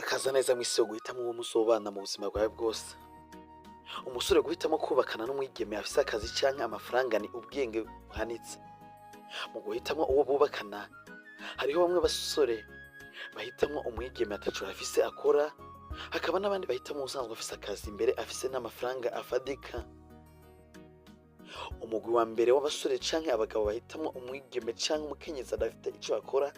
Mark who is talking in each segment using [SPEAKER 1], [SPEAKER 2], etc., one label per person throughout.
[SPEAKER 1] Urakaza neza mw'isi yo guhitamwo uwo muzobana mu buzima bwawe bwose. Umusore guhitamwo kwubakana n'umwigeme afise akazi canke amafaranga ni ubwenge buhanitse. Mu guhitamwo uwo bubakana, hariho bamwe basore bahitamwo umwigeme ataco afise akora, hakaba n'abandi bahitamwo uwusanzwe afise akazi imbere afise n'amafaranga afadika. Umugwi wa mbere w'abasore canke abagabo bahitamwo umwigeme canke umukenyezi adafite ico akora,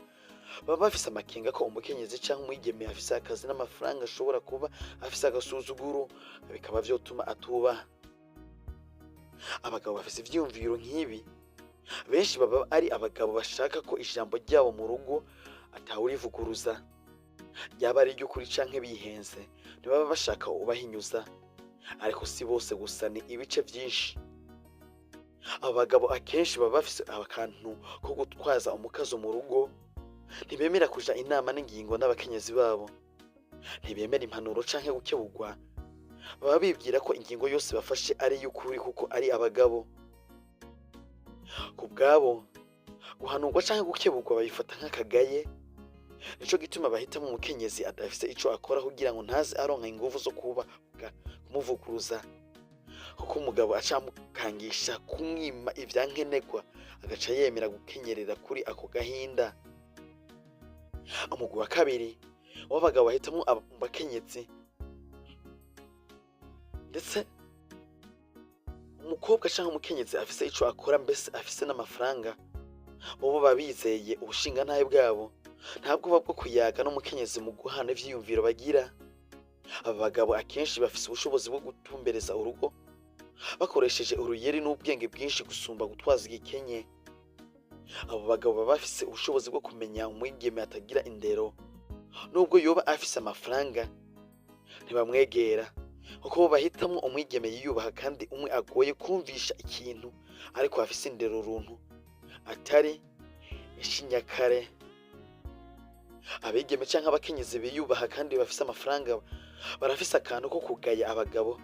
[SPEAKER 1] baba bafise amakenga ko umukenyezi canke umwigeme afise akazi n'amafaranga ashobora kuba afise agasuzuguro, bikaba vyotuma atubaha. Abagabo bafise ivyiyumviro nk'ibi, benshi baba ari abagabo bashaka ko ijambo ryabo mu rugo atawurivuguruza. Ryaba ari iry'ukuri canke bihenze, ntibaba bashaka ubahinyuza. Ariko si bose gusa, ni ibice vyinshi. Abo bagabo akenshi baba bafise akantu ko gutwaza umukazo mu rugo, ntibemera kuja inama n'ingingo n'abakenyezi babo, ntibemera impanuro canke gukebugwa. Baba bibwira ko ingingo yose bafashe ari iy'ukuri kuko ari abagabo. Ku bwabo, guhanurwa canke gukebugwa babifata nk'akagaye. Nico gituma bahitamwo umukenyezi adafise ico akora kugira ngo ntaze aronka inguvu zo kumuvuguruza, kuko umugabo aca amukangisha kumwima ivyankenerwa, agaca yemera gukenyerera kuri ako gahinda. Umugwi wa kabiri w'abagabo bahitamwo abakenyezi, ndetse umukobwa canke umukenyezi afise ico akora, mbese afise n'amafaranga, bobo baba bizeye ubushingantahe bwabo, nta bwoba bwo kuyaga n'umukenyezi mu guhana ivyiyumviro bagira. Aba bagabo akenshi bafise ubushobozi bwo gutumbereza urugo bakoresheje uruyeri n'ubwenge bwinshi gusumba gutwaza igikenye. Abo bagabo baba bafise ubushobozi bwo kumenya umwigeme atagira indero, nubwo yoba afise amafaranga ntibamwegera, kuko bo bahitamwo umwigeme yiyubaha kandi umwe agoye kumvisha ikintu ariko afise indero runtu, atari ishinyakare. Abigeme canke abakenyezi biyubaha kandi bafise amafaranga barafise akantu ko kugaya abagabo,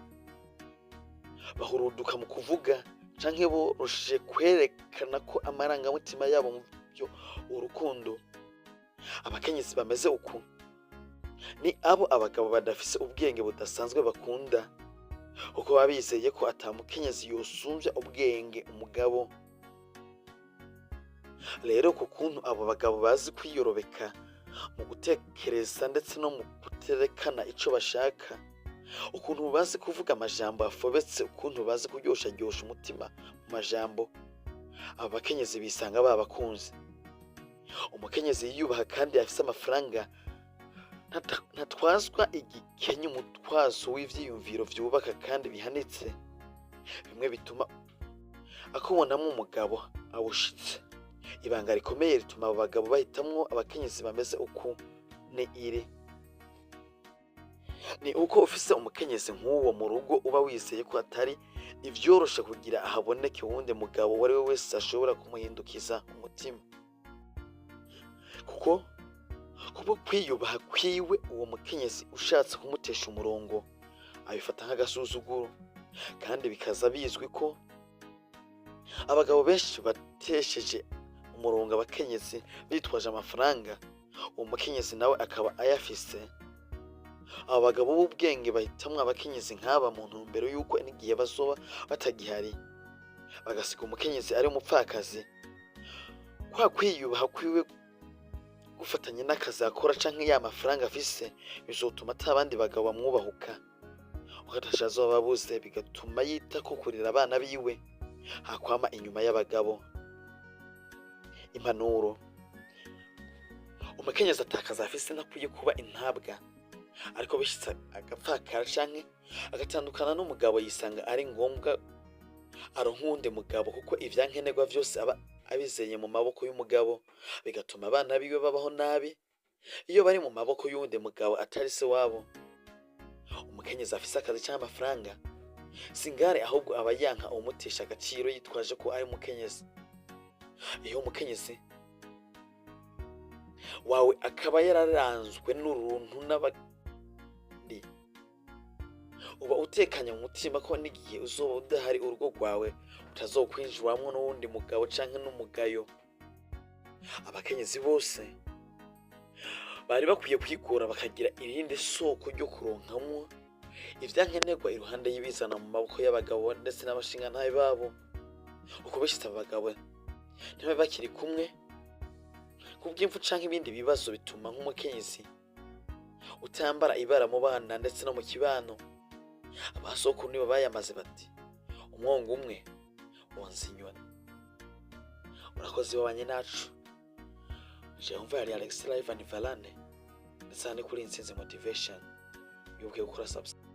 [SPEAKER 1] bahuruduka mu kuvuga canke boroshe kwerekana ko amarangamutima yabo mu vyo urukundo. Abakenyezi bameze uku ni abo abagabo badafise ubwenge budasanzwe bakunda, kuko baba bizeye ko ata mukenyezi yosumvya ubwenge umugabo. Rero ku kuntu abo bagabo bazi kwiyorobeka mu gutekereza ndetse no mu kuterekana ico bashaka, ukuntu bazi kuvuga amajambo afobetse, ukuntu bazi kuryoshya umutima mu majambo, abo bakenyezi bisanga babakunze. Umukenyezi yiyubaha kandi afise amafaranga ntatwazwa igikenye umutwazo w'ivyiyumviro vyubaka kandi bihanitse, bimwe bituma akubonamwo umugabo awushitse. Ibanga rikomeye rituma abo bagabo bahitamwo abakenyezi bameze uku ni uko ufise umukenyezi nk'uwo mu rugo uba wizeye ko atari ivyoroshe kugira ahaboneke uwundi mugabo uwo ari we wese ashobora kumuhindukiza umutima, kuko kubwo kwiyubaha kwiwe uwo mukenyezi ushatse kumutesha umurongo abifata nk'agasuzuguro. Kandi bikaza bizwi ko abagabo benshi batesheje umurongo abakenyezi bitwaje amafaranga, uwo mukenyezi nawe akaba ayafise. Abo bagabo b'ubwenge bahitamwo abakenyezi nk'aba mu ntumbero y'uko n'igihe bazoba batagihari bagasiga umukenyezi ari umupfakazi. Kwa kwiyubaha kwiwe gufatanye n'akazi akora canke ya mafaranga afise, bizotuma ata abandi bagabo bamwubahuka, ugatasha azoba abuze, bigatuma yita ko kurera abana biwe hakwama inyuma y'abagabo. Impanuro: umukenyezi atakaza afise ntakwiye kuba intabwa, ariko bishitse agapfakara canke agatandukana n'umugabo, yisanga ari ngombwa aronka uwundi mugabo, kuko ivyankenerwa vyose aba abizeye mu maboko y'umugabo, bigatuma abana biwe babaho nabi iyo bari mu maboko y'uwundi mugabo atari se wabo. Umukenyezi afise akazi canke amafaranga singare, ahubwo aba yanka uwumutesha agaciro yitwaje ko ari umukenyezi. Iyo umukenyezi wawe akaba yararanzwe n'uruntu n'abandi, uba utekanye mu mutima ko n'igihe uzoba udahari urugo rwawe utazokwinjiramwo n'uwundi mugabo canke n'umugayo. Abakenyezi bose bari bakwiye kwikura bakagira irindi soko ryo kuronkamwo ivyankenerwa iruhande y'ibizana mu maboko y'abagabo ndetse n'abashingantahe babo. Uko bishitse abagabo ntibabe bakiri kumwe kubw'imfu canke ibindi bibazo bituma nk'umukenyezi utambara ibara mu bana ndetse no mu kibano. Abasokuru nibo bayamaze bati umwongo umwe wonsa inyoni. Urakoze babanye nacu. Jewe mva yari Alex Live and Valane ndetse kuri Intsinzi Motivation. Wibuke gukora subscribe.